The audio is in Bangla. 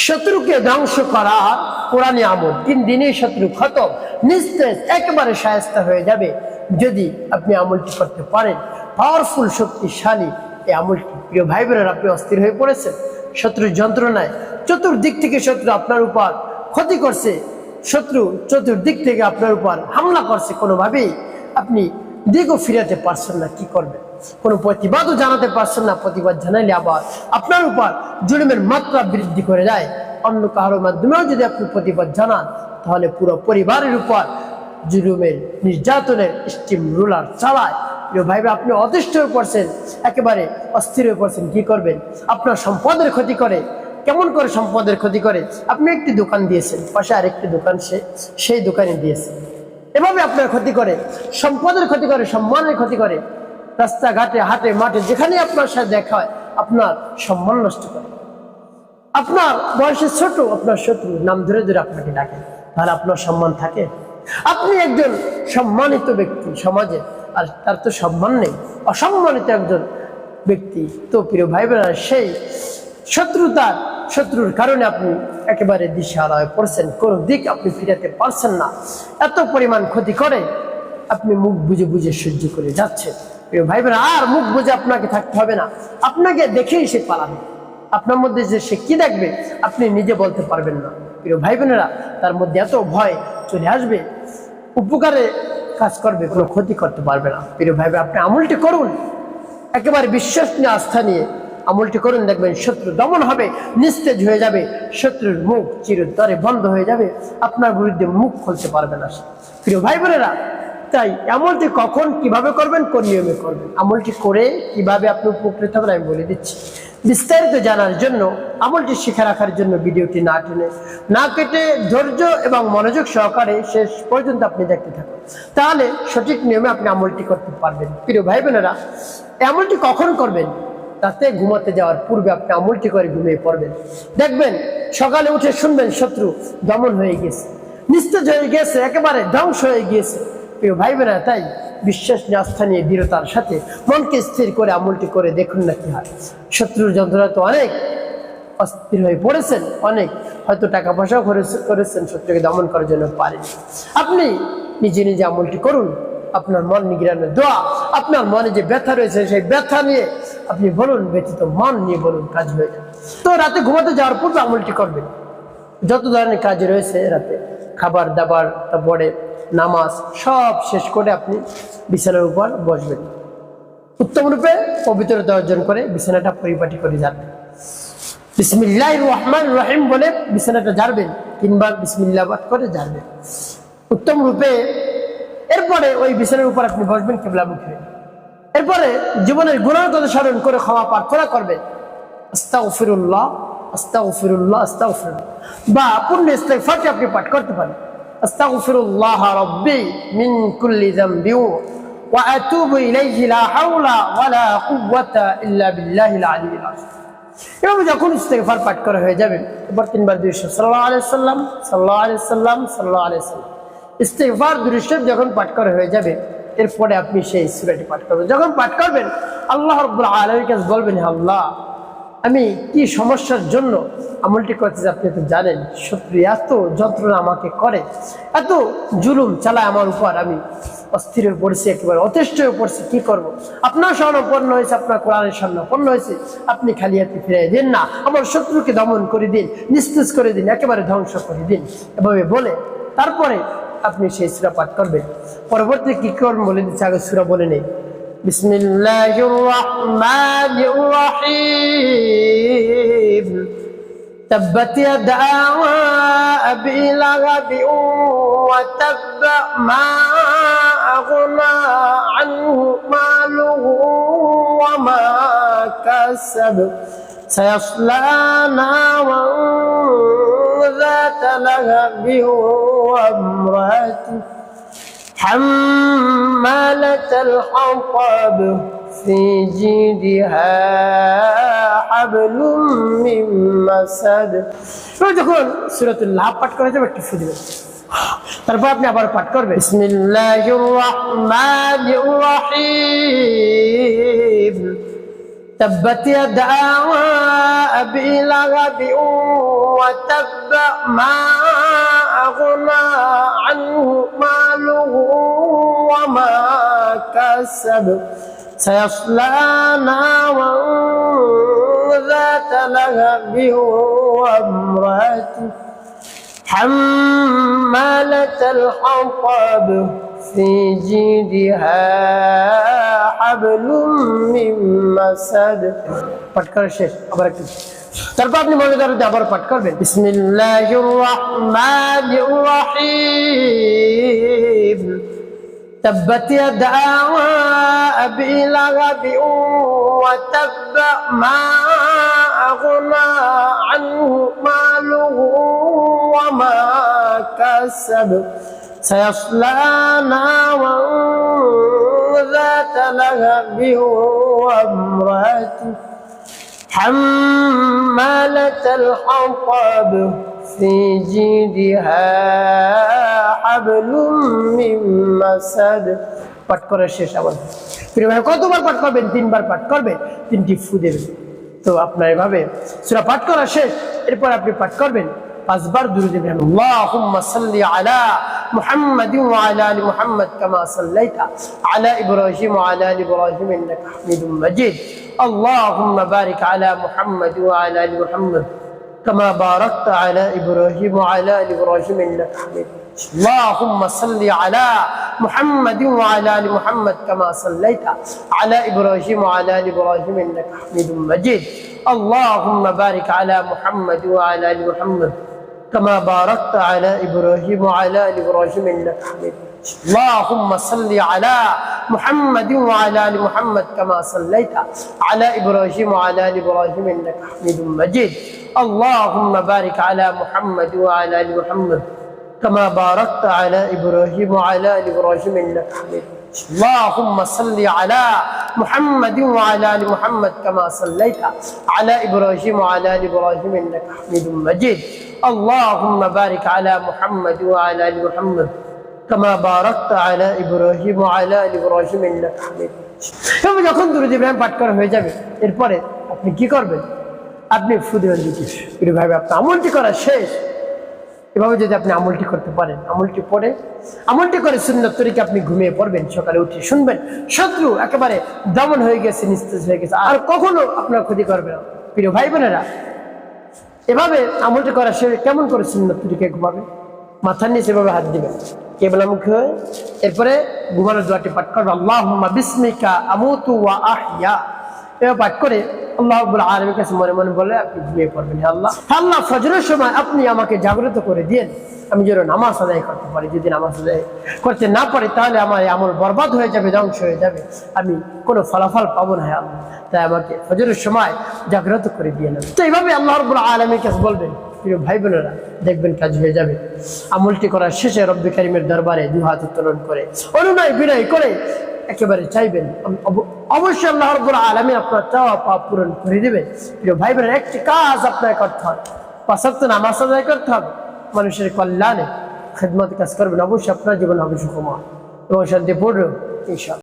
শত্রুকে ধ্বংস করা কোরআনী আমল, 3 দিনেই শত্রু খতম, নিস্তেজ, একেবারে শায়েস্তা হয়ে যাবে যদি আপনি আমলটি করতে পারেন। পাওয়ারফুল, শক্তিশালী এই আমলটি। প্রিয় ভাই বোনেরা, আপনি অস্থির হয়ে পড়েছেন শত্রুর যন্ত্রণায়, চতুর্দিক থেকে শত্রু আপনার উপর ক্ষতি করছে, শত্রু চতুর্দিক থেকে আপনার উপর হামলা করছে, কোনোভাবেই আপনি দিকও ফিরাতে পারছেন না, কি করবেন? কোনো প্রতিবাদও জানাতে পারছেন না। প্রতিবাদ জানাইলে আবার আপনার উপর জুলুমের মাত্রা বৃদ্ধি করে যায়। অন্য কারোর মাধ্যমেও যদি আপনি প্রতিবাদ জানান, তাহলে পুরো পরিবারের উপর জুলুমের, নির্যাতনের স্টিম রুলার চালায়। প্রিয় ভাইরা, আপনি অতিষ্ঠ হয়ে পড়ছেন, একেবারে অস্থির হয়ে পড়ছেন, কি করবেন? আপনার সম্পদের ক্ষতি করে। কেমন করে সম্পদের ক্ষতি করে? আপনি একটি দোকান দিয়েছেন, পাশে আরেকটি দোকান, সেই দোকানে দিয়েছেন, এভাবে আপনার ক্ষতি করে, সম্পদের ক্ষতি করে, সম্মানের ক্ষতি করে। রাস্তাঘাটে, হাটে, মাঠে, যেখানে আপনার সাথে দেখা হয়, আপনার সম্মান নষ্ট করে। আপনার বয়সে ছোট, আপনার শত্রু নাম ধরে ধরে আপনাকে ডাকে, তাহলে আপনার সম্মান থাকে? আপনি একজন সম্মানিত ব্যক্তি সমাজে, আর তার তো সম্মান নেই, অসম্মানিত একজন ব্যক্তি। তো প্রিয় ভাই বোনেরা, সেই শত্রুর কারণে আপনি একেবারে দিশেহারা হয়ে পড়ছেন, কোনো দিক আপনি ফিরাতে পারছেন না। এত পরিমাণ ক্ষতি করে আপনি মুখ বুঝে বুঝে সহ্য করে যাচ্ছেন। প্রিয় ভাই বোনেরা, আর মুখ বুঝে আপনাকে থাকতে হবে না, আপনাকে দেখেই সে পালাবে। আপনার মধ্যে যে সে কি দেখবে আপনি নিজে বলতে পারবেন না। প্রিয় ভাই বোনেরা, তার মধ্যে এত ভয় চলে আসবে, উপকারে কাজ করবে, কোনো ক্ষতি করতে পারবে না। প্রিয় ভাই বোনেরা, আপনি আমলটি করুন, একেবারে বিশ্বাস নিয়ে, আস্থা নিয়ে আমলটি করুন, দেখবেন শত্রু দমন হবে, নিস্তেজ হয়ে যাবে, শত্রুর মুখ চিরতরে বন্ধ হয়ে যাবে, আপনার বিরুদ্ধে মুখ খুলতে পারবে না। প্রিয় ভাই বোনেরা, তাই আমলটি কখন কিভাবে করবেন, কোন নিয়মে করবেন, আমলটি করে কিভাবে আপনি উপকৃত হবেন আমি বলে দিচ্ছি। বিস্তারিত জানার জন্য, আমলটি শিখে রাখার জন্য ভিডিওটি না টেনে, না কেটে, ধৈর্য এবং মনোযোগ সহকারে শেষ পর্যন্ত আপনি দেখতে থাকুন, তাহলে সঠিক নিয়মে আপনি আমলটি করতে পারবেন। প্রিয় ভাই বোনেরা, আমলটি কখন করবেন? রাতে ঘুমাতে যাওয়ার পূর্বে আপনি আমলটি করে ঘুমিয়ে পড়বেন, দেখবেন সকালে উঠে শুনবেন শত্রু দমন হয়ে গেছে, নিস্তেজ হয়ে গেছে, একেবারে ধ্বংস হয়ে গিয়েছে। প্রিয় ভাই বোনেরা, তাই বিশ্বাস নিয়ে, আস্থা নিয়ে, দৃঢ়তার সাথে মনকে স্থির করে আমলটি করে দেখুন না কি হয়। শত্রুর যন্ত্রণা তো অনেক, অস্থির হয়ে পড়েছেন, অনেক হয়তো টাকা পয়সাও করেছেন শত্রুকে দমন করার জন্য, পারেন। আপনি নিজে নিজে আমলটি করুন, আপনার মন নিগড়ানোর দোয়া, আপনার মনে যে ব্যথা রয়েছে সেই ব্যথা নিয়ে আপনি বলুন, ব্যথিত মন নিয়ে বলুন, কাজ হয়ে যাবে। তো রাতে ঘুমাতে যাওয়ার পূর্বে আমলটি করবেন। যত ধরনের কাজ রয়েছে রাতে, খাবার দাবার, তারপরে নামাজ, সব শেষ করে আপনি বিছানার উপর বসবেন, উত্তম রূপে পবিত্রতা অর্জন করে বিছানাটা পরিপাটি করে যাবেন, বিসমিল্লাহির রহমানির রহিম বলে বিছানাটা ঝাড়বেন, 3 বার বিসমিল্লাহ পাঠ করে ঝাড়বেন উত্তম রূপে। এরপরে ওই বিছানার উপর আপনি বসবেন কিবলামুখী। এরপরে জীবনের গুনাহের কথা স্মরণ করে ক্ষমা প্রার্থনা করবেন, আস্তাগফিরুল্লাহ, আস্তাগফিরুল্লাহ, আস্তাগফিরুল্লাহ, বা পূর্ণ ইস্তিগফারটি আপনি পাঠ করতে পারেন, আস্তাগফিরুল্লাহ রাব্বি মিন কুল্লি যামবি ওয়া আতুবু ইলাইহি লা হাওলা ওয়া লা কুওয়াতা ইল্লা বিল্লাহিল আলিয়্যিল আযীম। এবং যখন ইস্তিগফার পাঠ করা হয়ে যাবে, এবার 3 বার দুরূদ সাল্লাল্লাহু আলাইহি সাল্লাম, সাল্লাল্লাহু আলাইহি সাল্লাম, সাল্লাল্লাহু আলাইহি সাল্লাম, ইস্তিগফার দুরূদ যখন পাঠ করা হয়ে যাবে, এরপরে আপনি সেই সূরাটি পাঠ করবেন। যখন পাঠ করবেন, আল্লাহ রাব্বুল আলামিনের কাছে বলবেন, আল্লাহ, আমি কি সমস্যার জন্য আমলটি করতেছি আপনি তো জানেন, শত্রু এত যন্ত্রণা আমাকে করে, এত জুলুম চালায় আমার উপর, আমি অস্থির হয়ে পড়েছি, একেবারে অতিষ্ঠ হয়ে পড়ছি, কি করব? আপনার শরণাপন্ন হয়েছে, আপনার কোরআনের শরণাপন্ন হয়েছে, আপনি খালি হাতে ফিরিয়ে দিন না, আমার শত্রুকে দমন করে দিন, নিস্তেজ করে দিন, একেবারে ধ্বংস করে দিন, এভাবে বলে তারপরে আপনি সেই সূরা পাঠ করবেন। পরবর্তী কি করবেন বলে দিচ্ছি, আগে সূরা বলে নেই। বিসমিল্লাহির রহমানির রহিম, তাব্বাত ইয়াদা আবি লাহাবি ওয়া তাব্বা মা আগনা আনহু মালুহু ওয়া মা কাসাব সায়াসলা নারান যাতা লাহাবি ওয়া ইমরাতুহু حمالة الحطب في جيدها حبل من مسد। যখন সূরাতুল লাহব পাঠ করা যাবে একটু ফু দিবেন, তারপর আপনি আবার পাঠ করবেন, বিসমিল্লাহির রহমানির রহিম, تبت يدا أبي لهب وتب ما أغنى عنه ماله وما كسب سيصلى نارا ذات لهب وامرأته حمالة الحطب في جيدها حبل من مسد পাঠ করা শেষ আবার একটু তারপর আপনি মনে করেন আবার পাঠ করবেন বিসমিল্লাহির রহমানির রহিম تبت يدا أبي لهب وتب ما أغنى عنه ماله وما كسب سيصلى نارا ذات لهب وامرأته حمالة الحطب في جيدها حبل من مسد পাঠ করা শেষ আবার প্রিয় ভাই কতবার পাঠ করবেন তিনবার পাঠ করবেন তিনটি ফু দেবেন তো আপনার এভাবে সূরা পাঠ করা শেষ এরপর আপনি পাঠ করবেন পাঁচবার দুরূদ ইব্রাহিম আল্লাহুম্মা সাল্লি আলা মুহাম্মাদ ওয়া আলা আলি মুহাম্মাদ কামা সাল্লাইতা আলা ইব্রাহিম ওয়া আলা আলি ইব্রাহিম ইন্নাকা হামিদুম মাজিদ اللهم بارك على محمد وعلى ال محمد كما باركت على ابراهيم وعلى ال ابراهيم انك حميد اللهم صل على محمد وعلى ال محمد كما صليت على ابراهيم وعلى ال ابراهيم انك حميد مجيد اللهم بارك على محمد وعلى ال محمد كما باركت على ابراهيم وعلى ال ابراهيم انك حميد اللهم صل على محمد وعلى ال محمد كما صليت على ابراهيم وعلى ال ابراهيم انك حميد مجيد اللهم بارك على محمد وعلى ال محمد كما باركت على ابراهيم وعلى ال ابراهيم انك حميد مجيد اللهم صل على محمد وعلى ال محمد كما صليت على ابراهيم وعلى ال ابراهيم انك حميد مجيد اللهم بارك على محمد وعلى ال محمد كما باركت على ابراهيم وعلى ال ابراهيم انك حميد مجيد যখন দুরূদ ইব্রাহিম পাঠ করা হয়ে যাবে এরপরে আপনি কি করবেন আপনি ফু দিবেন দিকে প্রিয় ভাই আপনার আমলটি করা শেষ এভাবে যদি আপনি আমলটি করতে পারেন আমলটি পড়ে আমলটি করে সুন্নাত তরিকে আপনি ঘুমিয়ে পড়বেন সকালে উঠে শুনবেন শত্রু একেবারে দমন হয়ে গেছে নিস্তেজ হয়ে গেছে আর কখনো আপনার ক্ষতি করবে না প্রিয় ভাই বোনেরা এভাবে আমলটি করা শেষ কেমন করে সুন্নাত তরিকে ঘুমাবে মাথার নিচে এভাবে হাত দিবেন কেবলামুখী হয়ে এরপরে ঘুমানোর দোয়াটি পাঠ করবে আল্লাহুম্মা বিসমিকা আমুতু ওয়া আহইয়া এভাবে পাঠ করে আল্লাহ রাব্বুল আলামিনের কাছে মনে মনে বলে আপনি ঘুমিয়ে পড়বেন হে আল্লাহ আল্লাহ ফজরের সময় আপনি আমাকে জাগ্রত করে দিয়েন আমি যেন নামাজ আদায় করতে পারি যদি নামাজ আদায় করতে না পারি তাহলে আমার আমল বরবাদ হয়ে যাবে ধ্বংস হয়ে যাবে আমি কোনো ফলাফল পাবো না হে আল্লাহ তাই আমাকে ফজরের সময় জাগ্রত করে দিয়ে নেন তো এইভাবে আল্লাহ রাব্বুল আলামিনের কাছে বলবেন প্রিয় ভাই বোনেরা দেখবেন কাজ হয়ে যাবে আমলটি করার শেষে রব্বি কারীমের দরবারে দুই হাত উত্তোলন করে অনুনয় বিনয় করে একেবারে চাইবেন অবশ্যই আল্লাহ রাব্বুল আলামিন আপনার চাওয়া পাপ পূরণ করে দিবেন প্রিয় ভাই বোনেরা একটি কাজ আপনাকে করতে হবে পাঁচ ওয়াক্ত নামাজ আদায় করতে হবে মানুষের কল্যাণে খিদমত কাজ করবেন অবশ্যই আপনার জীবন হবে সুখময় এবং শান্তিপূর্ণ ইনশাআল্লাহ।